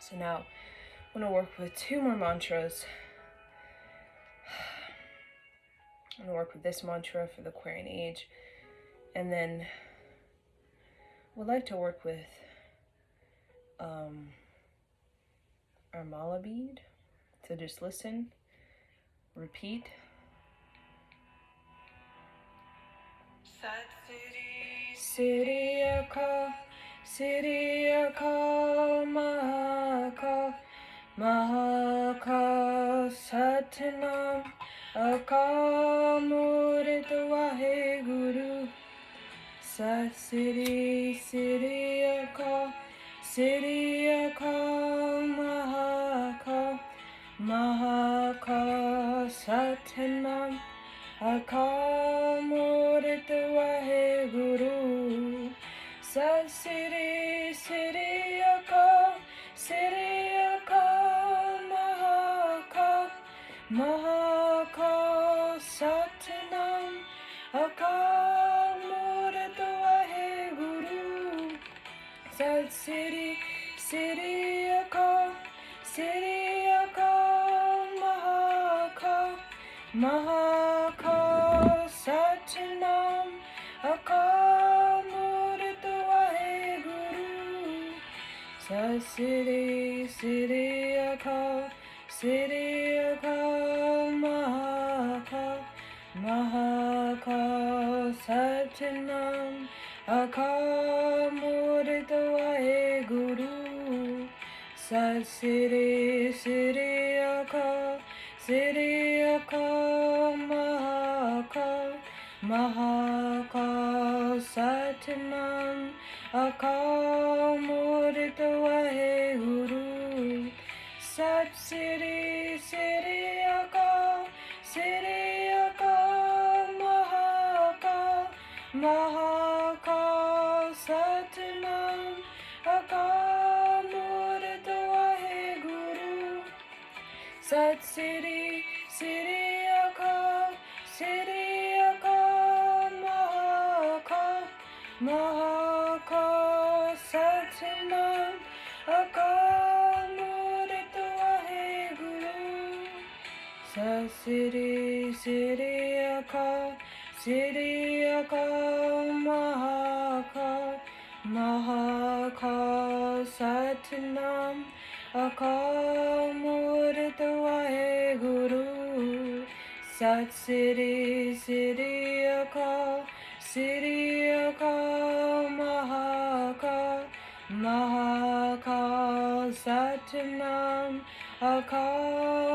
So now I'm going to work with 2 more mantras. I'm going to work with this mantra for the Aquarian age. And then we'd like to work with our mala bead. So just listen, repeat. Sat Siri Aka, Siri Aka, Mahaka, Mahaka, Satnam, Aka Murit Waheguru. Sat Siri, Siri Aka, Siri Aka, Mahaka, Mahaka, Satnam, Aka Murit Waheguru. Sat Siri, Siri Aka, Siri Aka, Mahaka, Mahaka, Satnam, Aka Murit Waheguru. Sat Siri, Siri Aka, Siri Aka, Mahaka, Mahaka, Satnam, Aka Murit Waheguru. Sat Siri, Siri Aka, Siri Aka, Mahaka, Mahaka, Satnam, Aka Murit Waheguru. Sat Siri, Siri Aka, Siri Aka, Mahaka, Mahaka, Satnam, Aka Murit Waheguru. Sat Siri, Siri Aka, Siri Aka, Mahaka, Mahaka, Satnam, Aka Murit Waheguru. Sat Siri, Siri Aka, Siri Aka, Mahaka, Mahaka, Satnam, Aka Murit Waheguru. Sat Siri, Siri Aka, Siri Aka, Mahaka, Mahaka, Satnam, Aka Murit Waheguru. Sat Siri, Siri Aka, Siri Aka, Mahaka, Mahaka, Satnam, Aka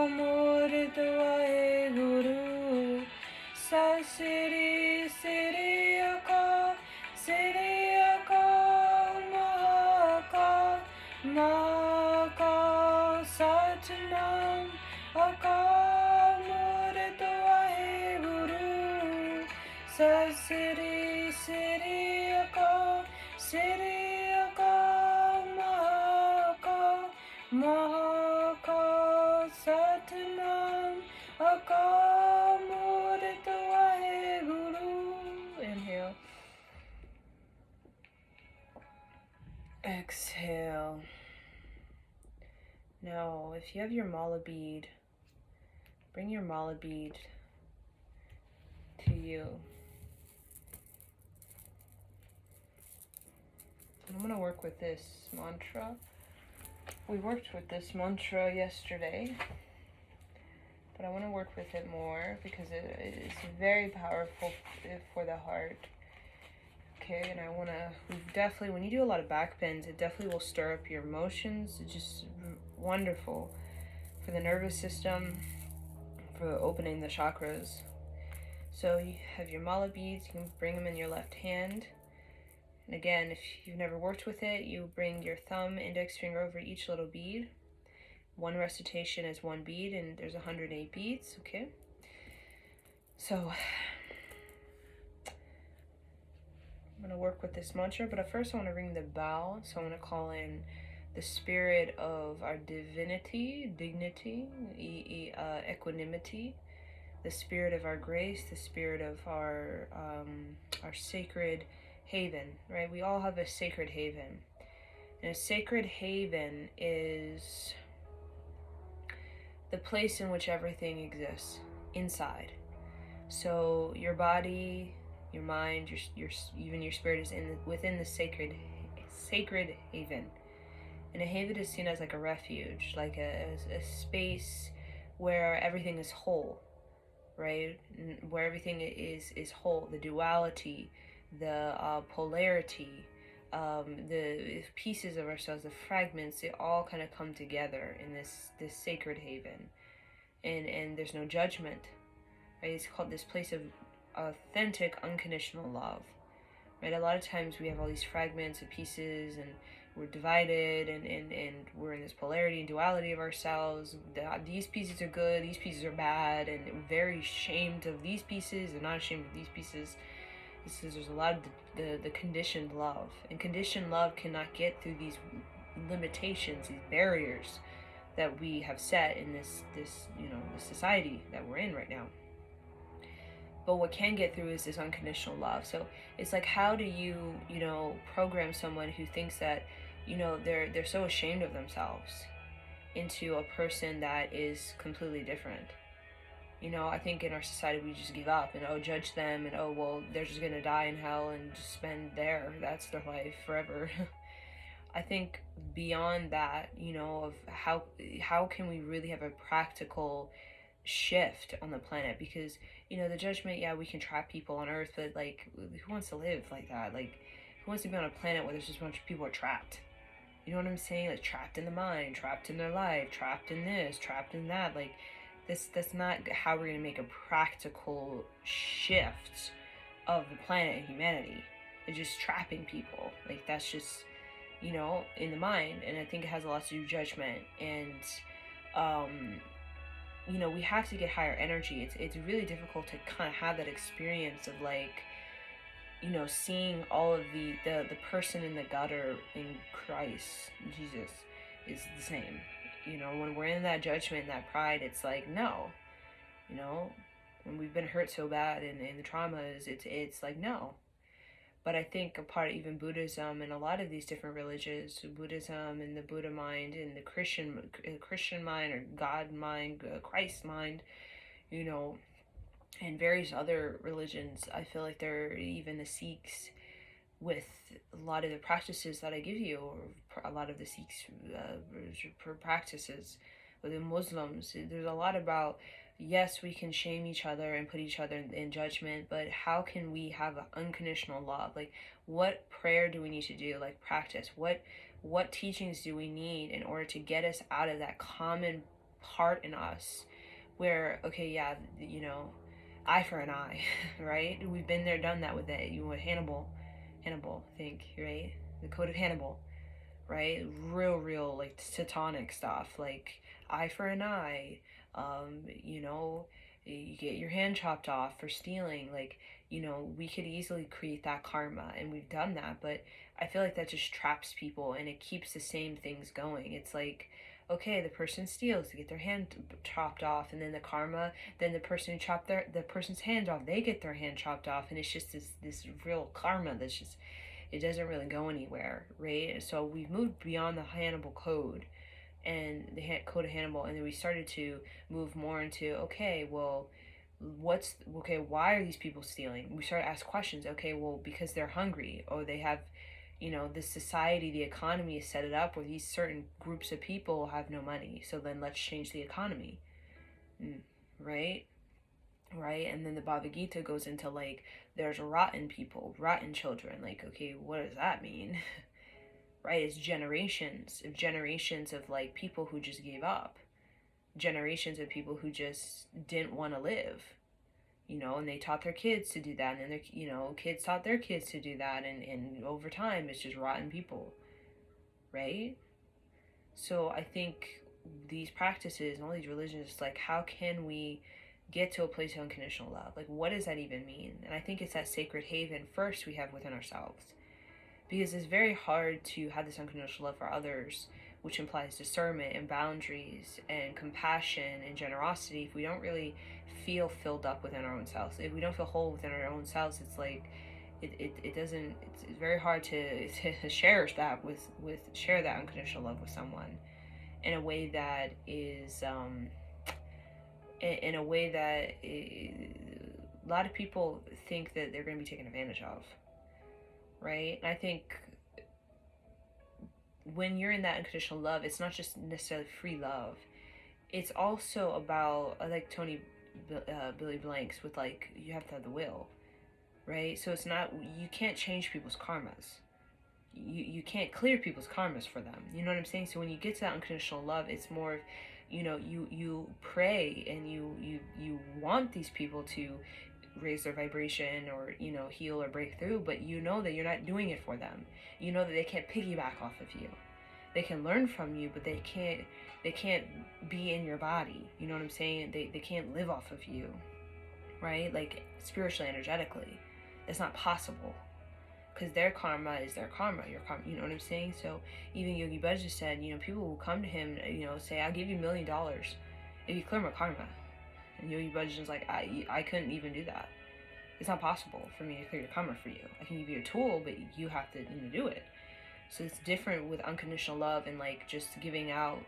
Murit Waheguru. Sat Siri, Siri Aka, Siri Aka, Mahaka, Mahaka, Satnam, Aka Murit Waheguru. Sat Siri, Siri Aka, Siri Aka, Mahaka, Mahaka, Satnam, Aka Murit Waheguru. Inhale. Exhale. Now, if you have your mala bead, bring your mala bead to you. I'm going to work with this mantra. We worked with this mantra yesterday, but I want to work with it more because it's very powerful for the heart. Okay, and I want to, definitely, when you do a lot of back bends, it definitely will stir up your emotions. It's just wonderful for the nervous system, for opening the chakras. So you have your mala beads, you can bring them in your left hand. And again, if you've never worked with it, you bring your thumb, index finger over each little bead. One recitation is 1 bead, and there's 108 beads, okay? So I'm going to work with this mantra, but at first I want to ring the bell. So I'm going to call in the spirit of our divinity, dignity, equanimity, the spirit of our grace, the spirit of our sacred haven, right? We all have a sacred haven. And a sacred haven is the place in which everything exists inside. So your body, your mind, your even your spirit is within the sacred haven. And a haven is seen as like a refuge, like a space where everything is whole, right? Where everything is whole. The duality, the polarity, the pieces of ourselves, the fragments, they all kind of come together in this sacred haven, and there's no judgment, right? It's called this place of authentic, unconditional love, right? A lot of times we have all these fragments and pieces, and we're divided, and we're in this polarity and duality of ourselves. These pieces are good, these pieces are bad, and we're very ashamed of these pieces and not ashamed of these pieces. There's a lot of the conditioned love, and conditioned love cannot get through these limitations, these barriers that we have set in this this society that we're in right now. But what can get through is this unconditional love. So it's like, how do you program someone who thinks that they're so ashamed of themselves into a person that is completely different? I think in our society we just give up and judge them, and well, they're just gonna die in hell and just spend that's their life forever. I think beyond that, of how can we really have a practical shift on the planet? Because the judgment, yeah, we can trap people on Earth, but like, who wants to live like that? Like, who wants to be on a planet where there's just a bunch of people are trapped? You know what I'm saying? Like, trapped in the mind, trapped in their life, trapped in this, trapped in that. Like, that's not how we're gonna make a practical shift of the planet and humanity. It's just trapping people. Like, that's just in the mind. And I think it has a lot to do with judgment. And we have to get higher energy. It's really difficult to kind of have that experience of like seeing all of the person in the gutter in Christ Jesus is the same. When we're in that judgment, that pride, it's like, no, when we've been hurt so bad and the traumas, it's like, no. But I think a part of even Buddhism and a lot of these different religions, Buddhism and the Buddha mind and the Christian mind or God mind, Christ mind, and various other religions, I feel like they're even the Sikhs with a lot of the practices that I give you, or a lot of the Sikhs practices, or the Muslims. There's a lot about, yes, we can shame each other and put each other in judgment, but how can we have an unconditional love? Like, what prayer do we need to do? Like, practice. What teachings do we need in order to get us out of that common part in us where, okay, yeah, eye for an eye, right? We've been there, done that with Hannibal, I think, right? The Code of Hannibal, right? Real, like, satanic stuff, like eye for an eye. You get your hand chopped off for stealing. Like, we could easily create that karma, and we've done that, but I feel like that just traps people, and it keeps the same things going. It's like, okay, the person steals to get their hand chopped off, and then the karma, then the person who chopped the person's hand off, they get their hand chopped off, and it's just this real karma that's just, it doesn't really go anywhere, right? So we've moved beyond the Hannibal Code and the Code of Hannibal, and then we started to move more into, okay, well, why are these people stealing? We started to ask questions. Okay, well, because they're hungry, or they have, this society, the economy is set it up where these certain groups of people have no money, so then let's change the economy, right? And then the Bhagavad Gita goes into, like, there's rotten people, rotten children. Like, okay, what does that mean? Right? It's generations of like people who just gave up, generations of people who just didn't want to live, and they taught their kids to do that, and then their kids taught their kids to do that, and over time it's just rotten people, right? So I think these practices and all these religions, like, how can we get to a place of unconditional love? Like, what does that even mean? And I think it's that sacred haven first we have within ourselves. Because it's very hard to have this unconditional love for others, which implies discernment and boundaries and compassion and generosity, if we don't really feel filled up within our own selves. If we don't feel whole within our own selves, it's like, it doesn't, it's very hard to share that share that unconditional love with someone in a way that is in a way that a lot of people think that they're going to be taken advantage of, right? And I think when you're in that unconditional love, it's not just necessarily free love. It's also about, I like Tony Billy Blanks with, like, you have to have the will, right? So it's not, you can't change people's karmas. You can't clear people's karmas for them. You know what I'm saying? So when you get to that unconditional love, it's more, you pray and you want these people to raise their vibration or heal or break through, but you know that you're not doing it for them. You know that they can't piggyback off of you. They can learn from you, but they can't be in your body. You know what I'm saying? They can't live off of you, right? Like, spiritually, energetically, it's not possible, because their karma is their karma, your karma. You know what I'm saying? So even Yogi Bhajan said, people will come to him, say, I'll give you $1 million if you clear my karma. And Yogi Bhajan's like, I couldn't even do that. It's not possible for me to clear your karma for you. I can give you a tool, but you have to do it. So it's different with unconditional love and, like, just giving out,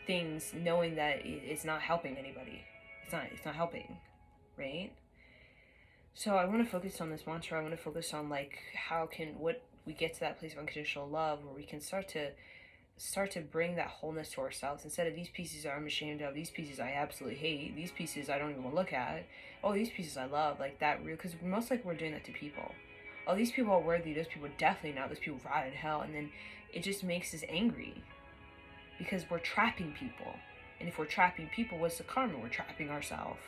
things, knowing that it's not helping anybody. It's not helping, right? So I want to focus on this mantra. I want to focus on, like, what we get to that place of unconditional love where we can start to bring that wholeness to ourselves, instead of these pieces I'm ashamed of, these pieces I absolutely hate, these pieces I don't even want to look at, oh, these pieces I love, like that real, because most likely we're doing that to people. Oh, these people are worthy, those people definitely not, those people rot in hell, and then it just makes us angry because we're trapping people. And if we're trapping people, what's the karma? We're trapping ourselves,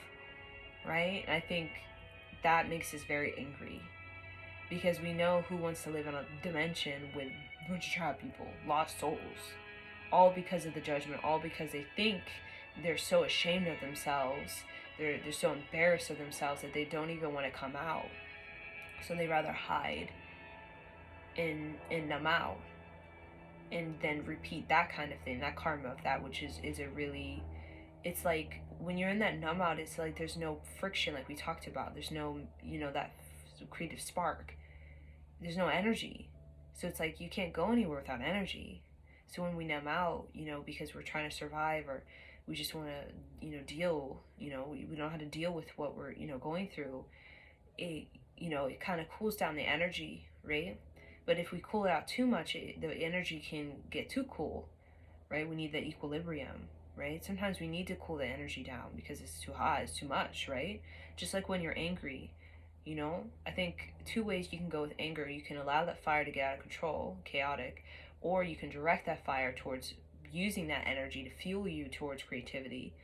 right? And I think that makes us very angry, because we know who wants to live in a dimension with a bunch of trapped people, lost souls, all because of the judgment, all because they think they're so ashamed of themselves, they're so embarrassed of themselves that they don't even want to come out. So they rather hide and numb out, and then repeat that kind of thing, that karma of that, which is a really, it's like when you're in that numb out, it's like there's no friction, like we talked about. There's no, that creative spark. There's no energy. So it's like you can't go anywhere without energy. So when we numb out, because we're trying to survive, or we just want to, deal, we don't know how to deal with what we're, going through, it kind of cools down the energy, right? But if we cool it out too much, the energy can get too cool, right? We need the equilibrium, right? Sometimes we need to cool the energy down because it's too hot, it's too much, right? Just like when you're angry, I think 2 ways you can go with anger. You can allow that fire to get out of control, chaotic, or you can direct that fire towards using that energy to fuel you towards creativity,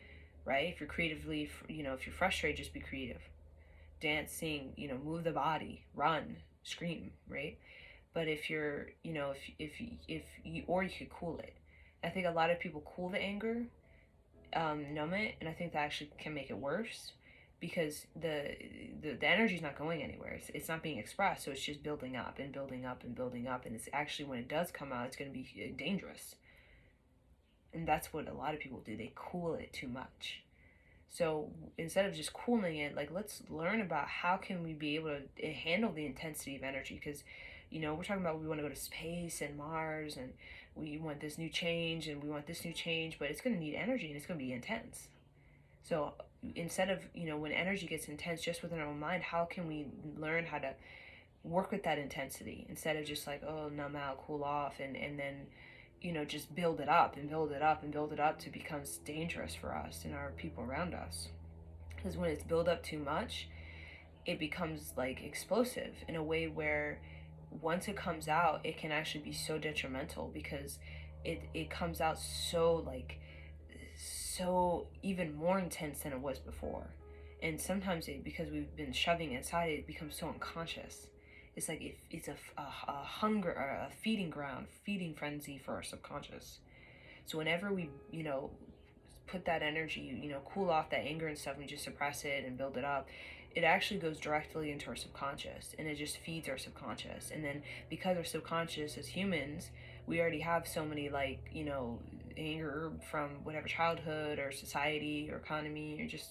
right? If you're creatively, if you're frustrated, just be creative. Dance, sing, move the body, run, scream, right? But if you're, if you, or you could cool it. I think a lot of people cool the anger, numb it, and I think that actually can make it worse, because the energy is not going anywhere. It's not being expressed, so it's just building up and building up and building up, and it's actually, when it does come out, it's going to be dangerous. And that's what a lot of people do. They cool it too much. So instead of just cooling it, like, let's learn about how can we be able to handle the intensity of energy, because we're talking about, we want to go to space and Mars, and we want this new change, and we want this new change, but it's going to need energy, and it's going to be intense. So instead of, when energy gets intense just within our own mind, how can we learn how to work with that intensity, instead of just like, oh, numb out, cool off, and then, just build it up and build it up and build it up to becomes dangerous for us and our people around us. Because when it's built up too much, it becomes like explosive in a way where once it comes out, it can actually be so detrimental, because it comes out so even more intense than it was before. And sometimes because we've been shoving inside, it becomes so unconscious. It's like it's a hunger, or a feeding ground, feeding frenzy for our subconscious. So whenever we, put that energy, cool off that anger and stuff, and we just suppress it and build it up, it actually goes directly into our subconscious, and it just feeds our subconscious. And then because our subconscious, as humans, we already have so many, anger from whatever childhood or society or economy, or just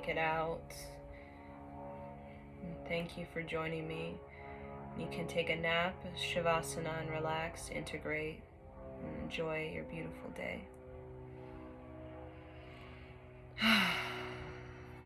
take it out. And thank you for joining me. You can take a nap, shavasana, and relax, integrate, and enjoy your beautiful day.